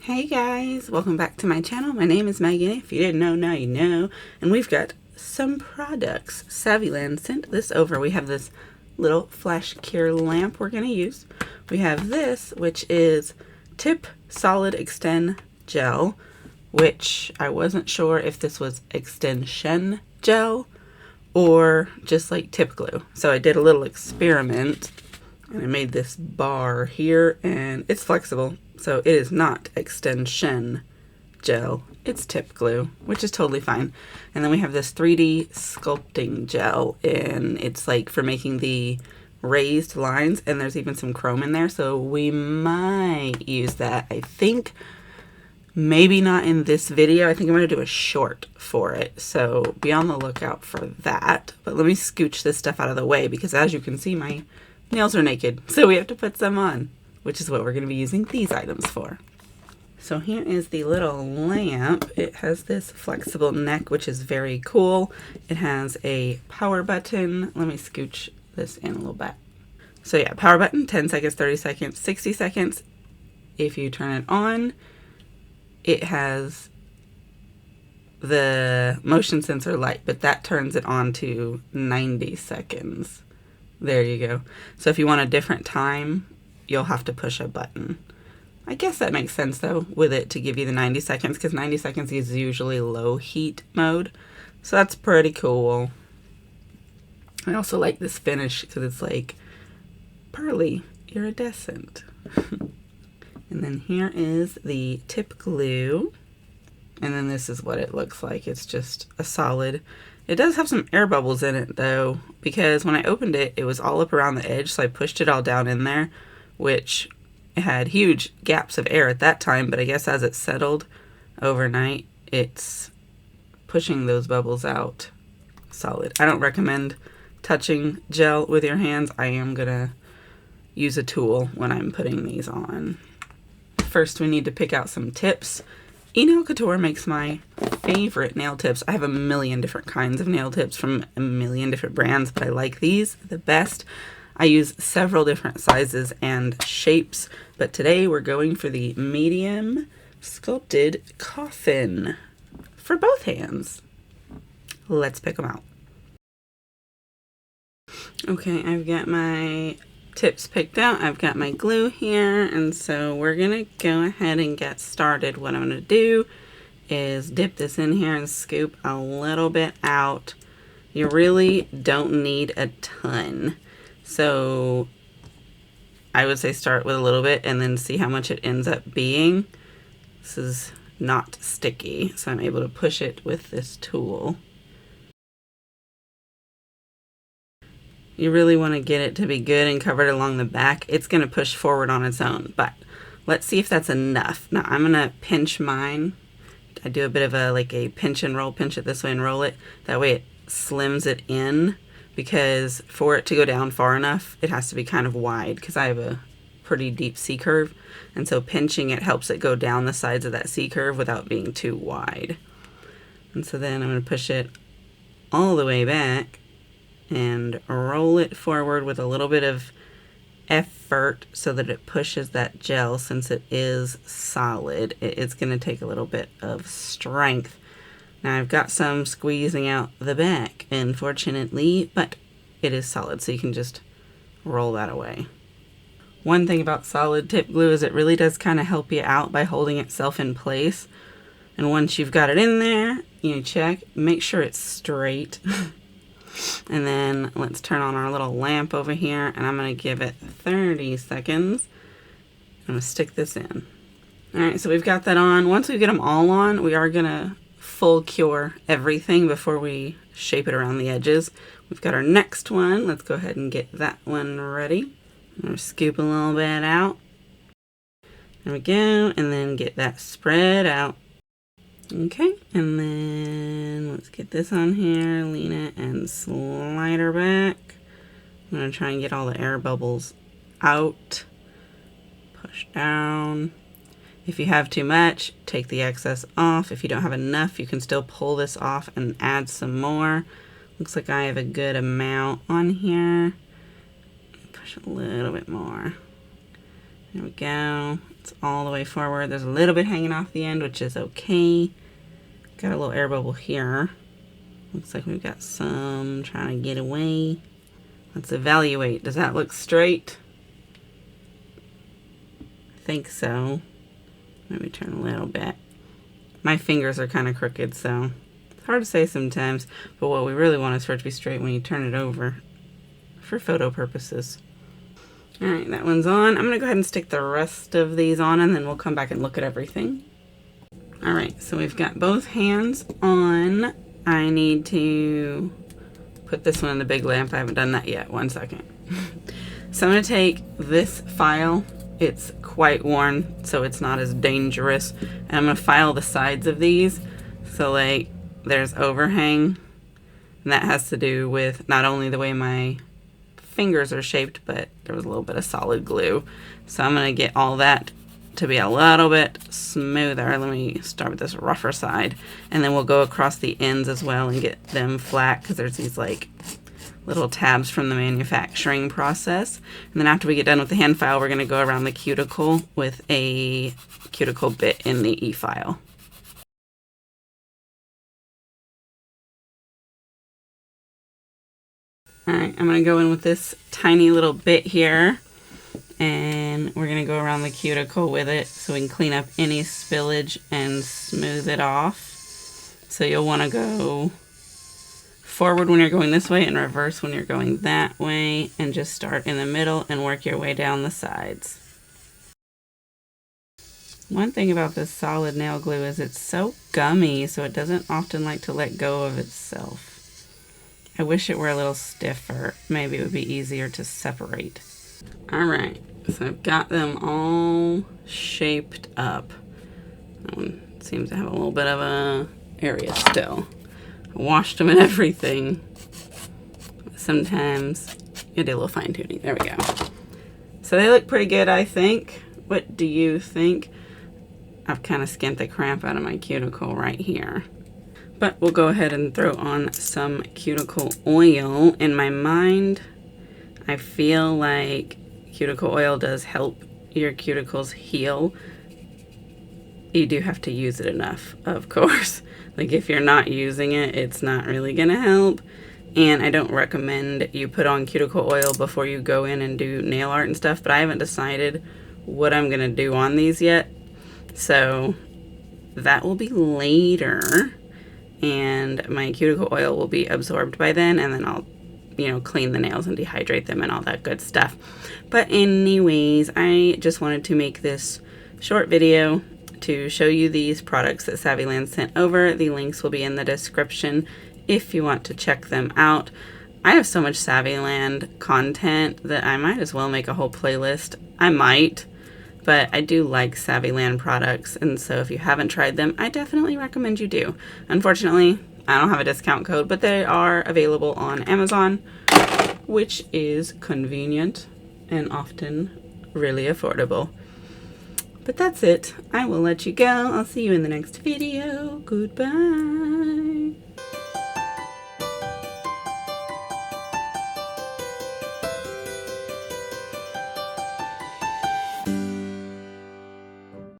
Hey guys, welcome back to my channel. My name is Megan. If you didn't know, now you know. And we've got some products. Saviland sent this over. We have this little flash cure lamp we're going to use. We have this, which is Tip Solid Extend Gel, which I wasn't sure if this was extension gel or just like tip glue. So I did a little experiment and I made this bar here, and it's flexible. So it is not extension gel, it's tip glue, which is totally fine. And then we have this 3D sculpting gel, and it's like for making the raised lines, and there's even some chrome in there, so we might use that. I think maybe not in this video. I think I'm going to do a short for it, so be on the lookout for that. But let me scooch this stuff out of the way, because as you can see, my nails are naked, so we have to put some on, which is what we're going to be using these items for. So here is the little lamp. It has this flexible neck, which is very cool. It has a power button. Let me scooch this in a little bit. So yeah, power button, 10 seconds, 30 seconds, 60 seconds. If you turn it on, it has the motion sensor light, but that turns it on to 90 seconds. There you go. So if you want a different time, you'll have to push a button. I guess that makes sense though, with it to give you the 90 seconds, because 90 seconds is usually low heat mode. So that's pretty cool. I also like this finish because it's like pearly, iridescent. And then here is the tip glue. And then this is what it looks like. It's just a solid. It does have some air bubbles in it though, because when I opened it, it was all up around the edge, so I pushed it all down in there, which it had huge gaps of air at that time, but I guess as it settled overnight, it's pushing those bubbles out solid. I don't recommend touching gel with your hands. I am gonna use a tool when I'm putting these on. First, we need to pick out some tips. ENail Couture makes my favorite nail tips. I have a million different kinds of nail tips from a million different brands, but I like these the best. I use several different sizes and shapes, but today we're going for the medium sculpted coffin for both hands. Let's pick them out. Okay, I've got my tips picked out. I've got my glue here, and so we're gonna go ahead and get started. What I'm gonna do is dip this in here and scoop a little bit out. You really don't need a ton, so I would say start with a little bit and then see how much it ends up being. This is not sticky, so I'm able to push it with this tool. You really want to get it to be good and covered along the back. It's going to push forward on its own, but let's see if that's enough. Now I'm going to pinch mine. I do a bit of a pinch and roll, pinch it this way and roll it. That way it slims it in, because for it to go down far enough, it has to be kind of wide, because I have a pretty deep C curve, and so pinching it helps it go down the sides of that C curve without being too wide. And so then I'm going to push it all the way back and roll it forward with a little bit of effort so that it pushes that gel. Since it is solid, it's going to take a little bit of strength. Now I've got some squeezing out the back, unfortunately, but it is solid, so you can just roll that away. One thing about solid tip glue is it really does kind of help you out by holding itself in place. And once you've got it in there, you check, make sure it's straight. And then let's turn on our little lamp over here, and I'm going to give it 30 seconds. I'm going to stick this in. Alright, so we've got that on. Once we get them all on, we are going to full cure everything before we shape it around the edges. We've got our next one. Let's go ahead and get that one ready. I'm going to scoop a little bit out. There we go, and then get that spread out. Okay, and then let's get this on here, lean it and slide her back. I'm going to try and get all the air bubbles out. Push down. If you have too much, take the excess off. If you don't have enough, you can still pull this off and add some more. Looks like I have a good amount on here. Push a little bit more. There we go. It's all the way forward. There's a little bit hanging off the end, which is okay. Got a little air bubble here. Looks like we've got some trying to get away. Let's evaluate. Does that look straight? I think so. Maybe turn a little bit. My fingers are kind of crooked, so it's hard to say sometimes. But what we really want is for it to be straight when you turn it over for photo purposes. All right, that one's on. I'm gonna go ahead and stick the rest of these on, and then we'll come back and look at everything. All right, so we've got both hands on. I need to put this one in the big lamp. I haven't done that yet. 1 second. So I'm gonna take this file. It's quite worn, so it's not as dangerous. And I'm gonna file the sides of these. So like there's overhang, and that has to do with not only the way my fingers are shaped, but there was a little bit of solid glue. So I'm gonna get all that to be a little bit smoother. Let me start with this rougher side, and then we'll go across the ends as well and get them flat, because there's these like little tabs from the manufacturing process. And then after we get done with the hand file, we're gonna go around the cuticle with a cuticle bit in the e-file. All right, I'm gonna go in with this tiny little bit here, and we're gonna go around the cuticle with it so we can clean up any spillage and smooth it off. So you'll wanna go forward when you're going this way and reverse when you're going that way, and just start in the middle and work your way down the sides. One thing about this solid nail glue is it's so gummy, so it doesn't often like to let go of itself. I wish it were a little stiffer. Maybe it would be easier to separate. All right, so I've got them all shaped up. That one seems to have a little bit of a area still. I washed them and everything. Sometimes you do a little fine tuning. There we go. So they look pretty good, I think. What do you think? I've kind of skinned the crap out of my cuticle right here. But we'll go ahead and throw on some cuticle oil. In my mind, I feel like cuticle oil does help your cuticles heal. You do have to use it enough, of course. Like if you're not using it, it's not really gonna help. And I don't recommend you put on cuticle oil before you go in and do nail art and stuff, but I haven't decided what I'm gonna do on these yet. So that will be later, and my cuticle oil will be absorbed by then, and then I'll, you know, clean the nails and dehydrate them and all that good stuff. But anyways, I just wanted to make this short video to show you these products that Saviland sent over. The links will be in the description if you want to check them out. I have so much Saviland content that I might as well make a whole playlist. I might, but I do like Saviland products, and so if you haven't tried them, I definitely recommend you do. Unfortunately, I don't have a discount code, but they are available on Amazon, which is convenient and often really affordable. But that's it. I will let you go. I'll see you in the next video. Goodbye.